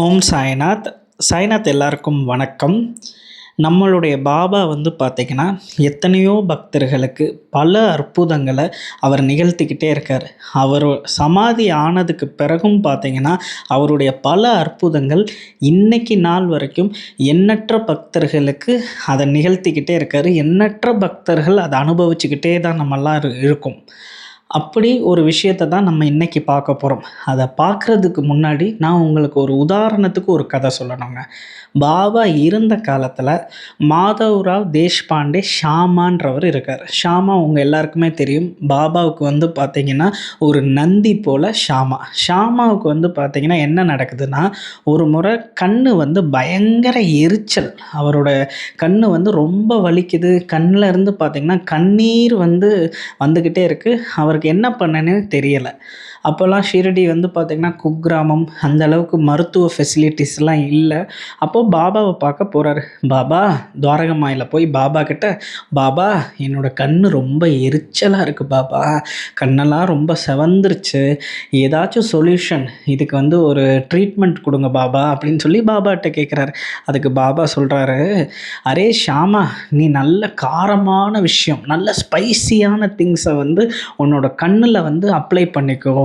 ஓம் சாய்நாத். சாய்நாத் எல்லாருக்கும் வணக்கம். நம்மளுடைய பாபா பார்த்திங்கன்னா எத்தனையோ பக்தர்களுக்கு பல அற்புதங்களை அவர் நிகழ்த்திக்கிட்டே இருக்கார். அவர் சமாதி ஆனதுக்கு பிறகும் பார்த்திங்கன்னா அவருடைய பல அற்புதங்கள் இன்னைக்கு நாள் வரைக்கும் எண்ணற்ற பக்தர்களுக்கு அதை நிகழ்த்திக்கிட்டே இருக்கார். எண்ணற்ற பக்தர்கள் அதை அனுபவிச்சுக்கிட்டே தான் நம்மெல்லாம் இருக்கும். அப்படி ஒரு விஷயத்தை தான் நம்ம இன்றைக்கி பார்க்க போகிறோம். அதை பார்க்குறதுக்கு முன்னாடி நான் உங்களுக்கு ஒரு உதாரணத்துக்கு ஒரு கதை சொல்லணுங்க. பாபா இருந்த காலத்தில் மாதவ்ராவ் தேஷ்பாண்டே ஷாமான்றவர் இருக்கார். ஷாமா உங்கள் எல்லாருக்குமே தெரியும். பாபாவுக்கு பார்த்திங்கன்னா ஒரு நந்தி போல் ஷாமாவுக்கு பார்த்திங்கன்னா என்ன நடக்குதுன்னா, ஒரு முறை கண் பயங்கர எரிச்சல். அவரோட கண் ரொம்ப வலிக்குது. கண்ணில் இருந்து பார்த்திங்கன்னா கண்ணீர் வந்துக்கிட்டே இருக்குது. அவருக்கு என்ன பண்ணனே தெரியலை. அப்போல்லாம் ஷிரடி பார்த்திங்கன்னா குக்கிராமம், அந்த அளவுக்கு மருத்துவ ஃபெசிலிட்டிஸ்லாம் இல்லை. அப்போது பாபாவை பார்க்க போகிறாரு. பாபா துவாரகமாயில் போய் பாபா கிட்ட, பாபா என்னோடய கண் ரொம்ப எரிச்சலாக இருக்குது பாபா, கண்ணெல்லாம் ரொம்ப செவந்துருச்சு, ஏதாச்சும் சொல்யூஷன் இதுக்கு ஒரு ட்ரீட்மெண்ட் கொடுங்க பாபா அப்படின்னு சொல்லி பாபாட்ட கேட்குறாரு. அதுக்கு பாபா சொல்கிறாரு, அரே ஷாமா, நீ நல்ல காரமான விஷயம், நல்ல ஸ்பைசியான திங்ஸை உன்னோட கண்ணில் அப்ளை பண்ணிக்கோ.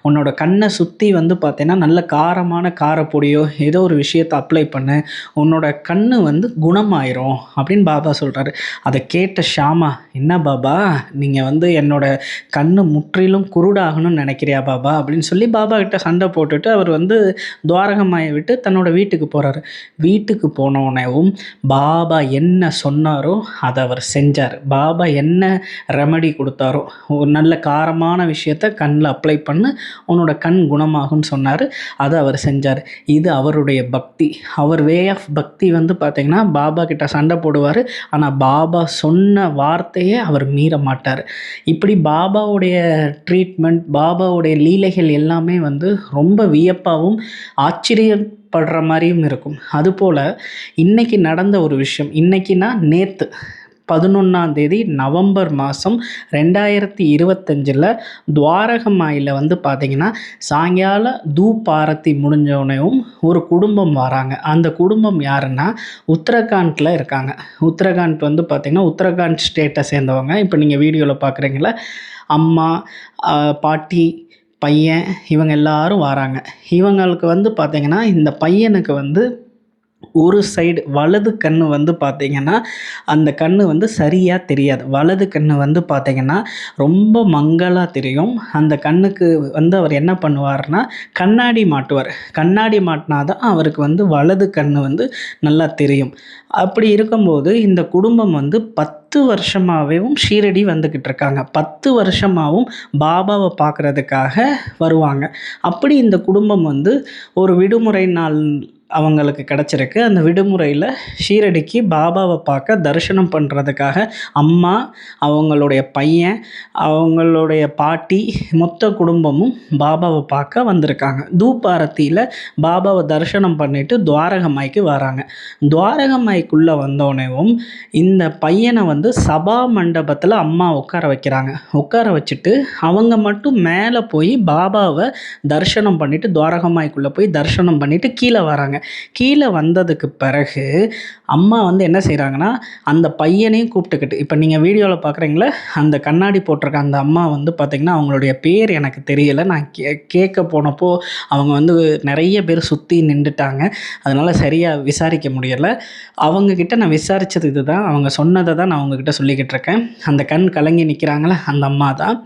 உன்னோட கண்ணை சுற்றி பார்த்தீங்கன்னா நல்ல காரமான காரப்பொடியோ ஏதோ ஒரு விஷயத்தை அப்ளை பண்ணு, உன்னோட கண் குணமாயிரும் அப்படின்னு பாபா சொல்கிறாரு. அதை கேட்ட ஷாமா, என்ன பாபா நீங்கள் என்னோட கண் முற்றிலும் குருடாகணும்னு நினைக்கிறியா பாபா அப்படின்னு சொல்லி பாபா கிட்ட சண்டை போட்டுட்டு அவர் துவாரகமாயை விட்டு தன்னோட வீட்டுக்கு போகிறாரு. வீட்டுக்கு போனோடனேவும் பாபா என்ன சொன்னாரோ அதை அவர் செஞ்சார். பாபா என்ன ரெமடி கொடுத்தாரோ, ஒரு நல்ல காரமான விஷயத்தை கண்ணில் அப்ளை பண்ணு, உன்னோட கண் குணமாகும்னு சொன்னார். அதை அவர் செஞ்சார். இது அவருடைய பக்தி. அவர் வே ஆஃப் பக்தி பார்த்திங்கன்னா பாபா கிட்ட சண்டை போடுவார். ஆனால் பாபா சொன்ன வார்த்தையை அவர் மீற மாட்டார். இப்படி பாபாவுடைய ட்ரீட்மெண்ட், பாபாவுடைய லீலைகள் எல்லாமே ரொம்ப வியப்பாகவும் ஆச்சரியப்படுற மாதிரியும் இருக்கும். அதுபோல் இன்றைக்கி நடந்த ஒரு விஷயம், இன்றைக்கினா நேற்று 11 நவம்பர் மாதம் 2025 துவாரகமாயில் பார்த்திங்கன்னா சாயங்கால தூப்பாரத்தி முடிஞ்சோடனேவும் ஒரு குடும்பம் வராங்க. அந்த குடும்பம் யாருன்னா உத்தரகாண்டில் இருக்காங்க. உத்தரகாண்ட் பார்த்திங்கன்னா உத்தரகாண்ட் ஸ்டேட்டை சேர்ந்தவங்க. இப்போ நீங்கள் வீடியோவில் பார்க்குறீங்களா, அம்மா, பாட்டி, பையன், இவங்க எல்லாரும் வராங்க. இவங்களுக்கு பார்த்திங்கன்னா இந்த பையனுக்கு ஒரு சைடு வலது கண் பார்த்திங்கன்னா அந்த கண் சரியாக தெரியாது. வலது கண் பார்த்திங்கன்னா ரொம்ப மங்கலாக தெரியும். அந்த கண்ணுக்கு அவர் என்ன பண்ணுவார்னா கண்ணாடி மாட்டுவார். கண்ணாடி மாட்டினா தான் அவருக்கு வலது கண் நல்லா தெரியும். அப்படி இருக்கும்போது இந்த குடும்பம் 10 வருஷமாகவும் ஷீரடி வந்துக்கிட்டு இருக்காங்க. 10 வருஷமாகவும் பாபாவை பார்க்குறதுக்காக வருவாங்க. அப்படி இந்த குடும்பம் ஒரு விடுமுறை நாள் அவங்களுக்கு கிடச்சிருக்கு. அந்த விடுமுறையில் ஷீரடிக்கு பாபாவை பார்க்க தரிசனம் பண்ணுறதுக்காக அம்மா, அவங்களுடைய பையன், அவங்களுடைய பாட்டி, மொத்த குடும்பமும் பாபாவை பார்க்க வந்திருக்காங்க. தூப்பாரத்தியில் பாபாவை தரிசனம் பண்ணிவிட்டு துவாரகமாய்க்கு வராங்க. துவாரகமாய்க்குள்ளே வந்தோடனேவும் இந்த பையனை சபா மண்டபத்தில் அம்மா உட்கார வைக்கிறாங்க. உட்கார வச்சுட்டு அவங்க மட்டும் மேலே போய் பாபாவை தரிசனம் பண்ணிவிட்டு துவாரகமாய்க்குள்ளே போய் தரிசனம் பண்ணிவிட்டு கீழே வராங்க. கீழே வந்ததுக்கு பிறகு அம்மா என்ன செய்கிறாங்கன்னா அந்த பையனையும் கூப்பிட்டுக்கிட்டு, இப்போ நீங்கள் வீடியோவில் பார்க்குறீங்களா, அந்த கண்ணாடி போட்டிருக்க அந்த அம்மா பார்த்திங்கன்னா அவங்களுடைய பேர் எனக்கு தெரியலை. நான் கேட்க போனப்போ அவங்க நிறைய பேர் சுற்றி நின்றுட்டாங்க. அதனால் சரியாக விசாரிக்க முடியலை. அவங்கக்கிட்ட நான் விசாரித்தது இதுதான், அவங்க சொன்னதை தான் நான் அவங்கக்கிட்ட சொல்லிக்கிட்டு இருக்கேன். அந்த கண் கலங்கி நிற்கிறாங்களே அந்த அம்மா தான்.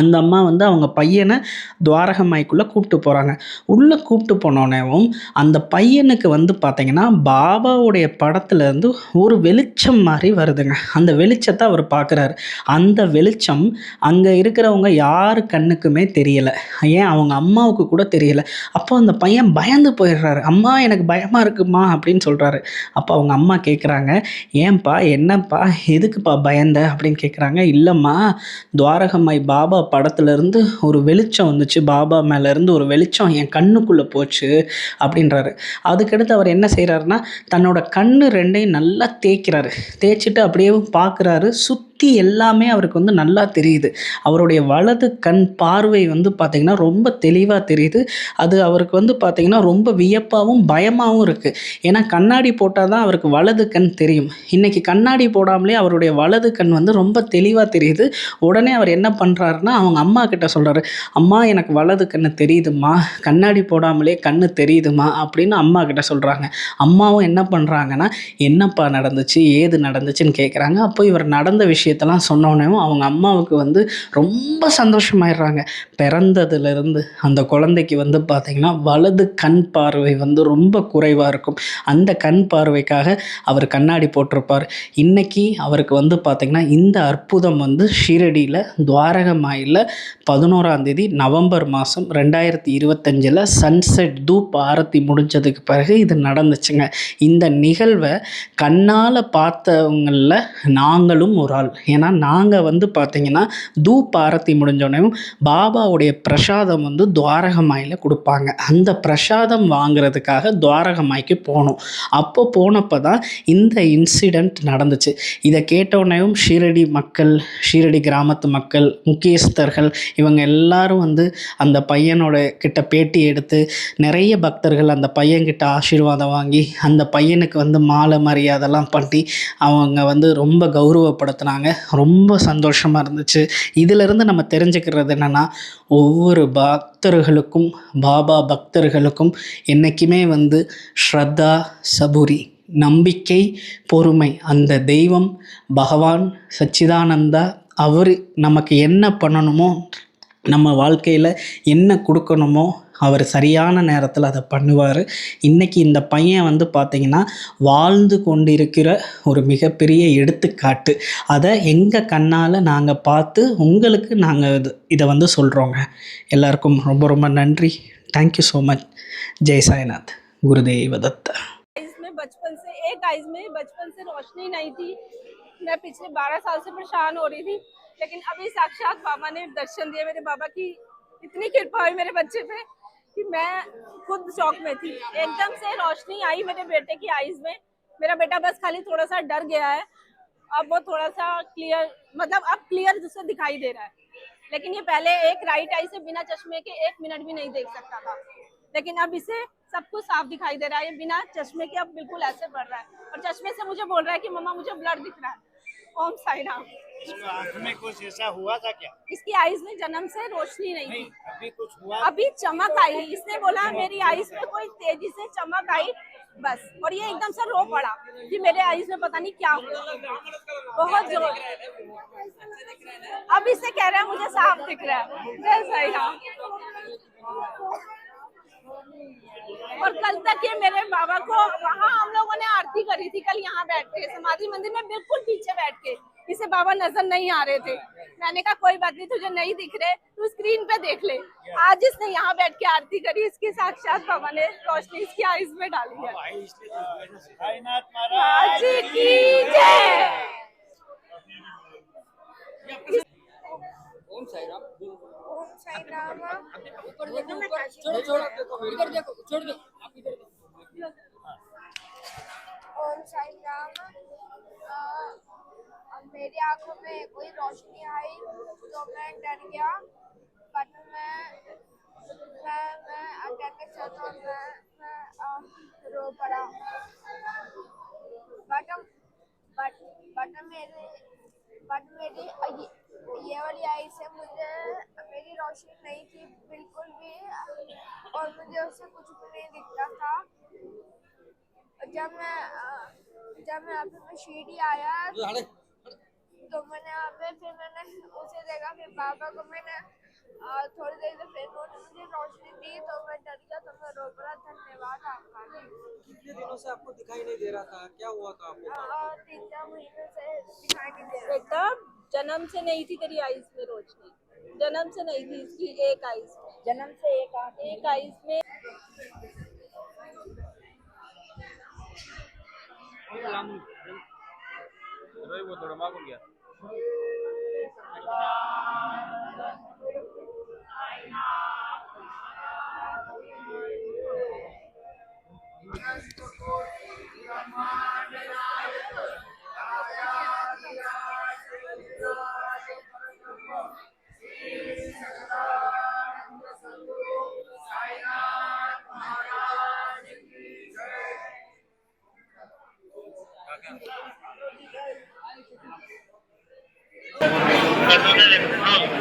அந்த அம்மா அவங்க பையனை துவாரகமாய்க்குள்ளே கூப்பிட்டு போகிறாங்க. உள்ளே கூப்பிட்டு போனோடனேவும் அந்த பையனுக்கு பார்த்திங்கன்னா பாபாவுடைய படத்துலேருந்து ஒரு வெளிச்சம் மாதிரி வருதுங்க. அந்த வெளிச்சத்தை அவர் பார்க்குறாரு. அந்த வெளிச்சம் அங்கே இருக்கிறவங்க யார் கண்ணுக்குமே தெரியலை. ஏன் அவங்க அம்மாவுக்கு கூட தெரியலை. அப்போ அந்த பையன் பயந்து போயிடுறாரு. அம்மா எனக்கு பயமாக இருக்குமா அப்படின்னு சொல்கிறாரு. அப்போ அவங்க அம்மா கேட்குறாங்க, ஏன்பா என்னப்பா எதுக்குப்பா பயந்த அப்படின்னு கேட்குறாங்க. இல்லைம்மா, துவாரகமாய் பாபா படத்துலேருந்து ஒரு வெளிச்சம் வந்துச்சு, பாபா மேலேருந்து ஒரு வெளிச்சம் என் கண்ணுக்குள்ளே போச்சு அப்படின்றாரு. அதுக்கடுத்து அவர் என்ன செய்கிறாருன்னா தன்னோட கண் ரெண்டையும் நல்லா தேய்க்கிறாரு. தேய்ச்சிட்டு அப்படியே பார்க்குறாரு. சுற்றி எல்லாமே அவருக்கு வந்து நல்லா தெரியுது. அவருடைய வலது கண் பார்வை வந்து பார்த்திங்கன்னா ரொம்ப தெளிவாக தெரியுது. அது அவருக்கு வந்து பார்த்திங்கன்னா ரொம்ப வியப்பாகவும் பயமாகவும் இருக்குது. ஏன்னா கண்ணாடி போட்டால் தான் அவருக்கு வலது கண் தெரியும். இன்றைக்கி கண்ணாடி போடாமலே அவருடைய வலது கண் வந்து ரொம்ப தெளிவாக தெரியுது. உடனே அவர் என்ன பண்ணுறாருன்னா அவங்க அம்மா கிட்ட சொல்கிறாரு, அம்மா எனக்கு வலது கண்ணு தெரியுதும்மா, கண்ணாடி போடாமலே கண்ணு தெரியுதுமா அப்படின்னு அம்மா கிட்ட சொல்கிறாங்க. அம்மாவும் என்ன பண்ணுறாங்கன்னா, என்னப்பா நடந்துச்சு ஏது நடந்துச்சுன்னு கேட்குறாங்க. அப்போ இவர் நடந்த விஷயத்தெல்லாம் சொன்னோடனேயும் அவங்க அம்மாவுக்கு வந்து ரொம்ப சந்தோஷமாயிடுறாங்க. பிறந்ததுலேருந்து அந்த குழந்தைக்கு வந்து பார்த்திங்கன்னா வலது கண் பார்வை வந்து ரொம்ப குறைவாக இருக்கும். அந்த கண் பார்வைக்காக அவர் கண்ணாடி போட்டிருப்பார். இன்றைக்கி அவருக்கு வந்து பார்த்திங்கன்னா இந்த அற்புதம் வந்து ஷீரடியில் துவாரகமாயில் 11ஆம் தேதி நவம்பர் மாதம் 2025 சன்செட் தூப் ஆரத்தி முடிஞ்சதுக்கு பிறகு இது நடந்துச்சுங்க. இந்த நிகழ்வை கண்ணால் பார்த்தவங்களில் நாங்களும் ஒரு ஆள். ஏன்னா நாங்கள் வந்து பார்த்திங்கன்னா தூப் ஆரத்தி முடிஞ்சோடனையும் பாபாவுடைய பிரசாதம் வந்து துவாரகமாயில் கொடுப்பாங்க. அந்த பிரசாதம் வாங்கிறதுக்காக துவாரகமாய்க்கு போனோம். அப்போ போனப்போ தான் இந்த இன்சிடெண்ட் நடந்துச்சு. இதை கேட்டோடனையும் ஷீரடி மக்கள், ஷீரடி கிராமத்து மக்கள், முக்கியஸ்தர்கள் இவங்க எல்லாரும் வந்து அந்த பையனோட கிட்ட பேட்டி எடுத்து நிறைய பக்தர்கள் அந்த பையன்கிட்ட ஆசீர்வாதம் வாங்கி அந்த பையனுக்கு வந்து மாலை மரியாதைலாம் பண்ணி அவங்க வந்து ரொம்ப கௌரவப்படுத்தினாங்க. ரொம்ப சந்தோஷமாக இருந்துச்சு. இதிலிருந்து நம்ம தெரிஞ்சுக்கிறது என்னென்னா, ஒவ்வொரு பக்தர்களுக்கும் பாபா பக்தர்களுக்கும் என்றைக்குமே வந்து ஸ்ரத்தா, சபுரி, நம்பிக்கை, பொறுமை, அந்த தெய்வம் பகவான் சச்சிதானந்தா அவர் நமக்கு என்ன பண்ணணுமோ, நம்ம வாழ்க்கையில் என்ன கொடுக்கணுமோ அவர் சரியான நேரத்தில் அதை பண்ணுவார். இன்றைக்கி இந்த பையன் வந்து பார்த்திங்கன்னா வாழ்ந்து கொண்டிருக்கிற ஒரு மிகப்பெரிய எடுத்துக்காட்டு. அதை எங்கள் கண்ணால் நாங்கள் பார்த்து உங்களுக்கு நாங்கள் இதை வந்து சொல்கிறோங்க. எல்லாருக்கும் ரொம்ப ரொம்ப நன்றி. Thank you so much. Jai Sainath. Gurudev Datta. इसमें बचपन से एक आइज में बचपन से रोशनी नहीं थी। मैं पिछले 12 साल से परेशान हो रही थी, लेकिन अभी साक्षात बाबा ने दर्शन दिए। मेरे बाबा की इतनी कृपा हुई मेरे बच्चे पे कि मैं खुद शौक में थी। एकदम से रोशनी आई मेरे बेटे की आइज में। मेरा बेटा बस खाली थोड़ा सा डर गया है, अब वो थोड़ा सा क्लियर, मतलब अब क्लियर जिससे दिखाई दे रहा है। लेकिन ये पहले एक राइट आई से बिना चश्मे के 1 मिनट भी नहीं देख सकता था, लेकिन अब इसे सब कुछ साफ दिखाई दे रहा है। ये बिना चश्मे के अब बिल्कुल ऐसे बढ़ रहा है, और चश्मे से मुझे बोल रहा है कि मम्मा मुझे ब्लड दिख रहा है। ओम साई राम। इसको आँख में कुछ ऐसा हुआ था क्या? इसकी आईज में जन्म से रोशनी नहीं थी, अभी कुछ हुआ? अभी चमक आई। इसने बोला मेरी आईज में कोई तेजी से चमक आई बस, और ये एकदम से रो पड़ा कि मेरे आईज में पता नहीं क्या हुआ, बहुत जोर। अब इससे कह रहा है मुझे साफ दिख रहा है। जय साई राम। और कल तक ये मेरे बाबा को वहाँ हम लोगों ने आरती करी थी, कल यहाँ बैठ के समाधि मंदिर में बिल्कुल पीछे बैठ के। इसे बाबा नजर नहीं आ रहे थे। मैंने कहा कोई बात नहीं, तुझे नहीं दिख रहे तू स्क्रीन पे देख ले। आज इसने यहाँ बैठ के आरती करी, इसकी साक्षात बाबा ने रोशनी इसकी आईज में डाली है। साईनाथ महाराज की जय। ओम साई राम। ओम साई राम। ऊपर देखो, ऊपर छोड़ो छोड़ो, इधर देखो, छोड़ दो आप इधर देखो। ओम साई राम। मेरी आंखों में कोई रोशनी आई तो मैं डर गया, बट मैं कहना चाहता हूँ, मैं रो पड़ा। बट मेरी ये वाली आई से मुझे मेरी रोशनी नहीं थी बिल्कुल भी, और मुझे उससे कुछ भी नहीं दिखता था। जब मैं यहाँ पे शिरडी आया तो मैंने यहाँ पे फिर मैंने उसे देखा, फिर बाबा को मैंने थोड़ी देर से फिर उन्होंने मुझे रोशनी दी तो मैं डर गया, तो मैं रो पड़ा। धन्यवाद आपका। कितने दिनों से आपको दिखाई नहीं दे रहा था? क्या हुआ था आपको? 3-4 महीने से दिखाई नहीं दे रहा। बेटा जन्म से नहीं थी तेरी आईज में रोशनी, जन्म से नहीं थी इसकी एक आईज में, जन्म से एक आईज में। वो थोड़ा मांगो गया। Perdón el embrujado.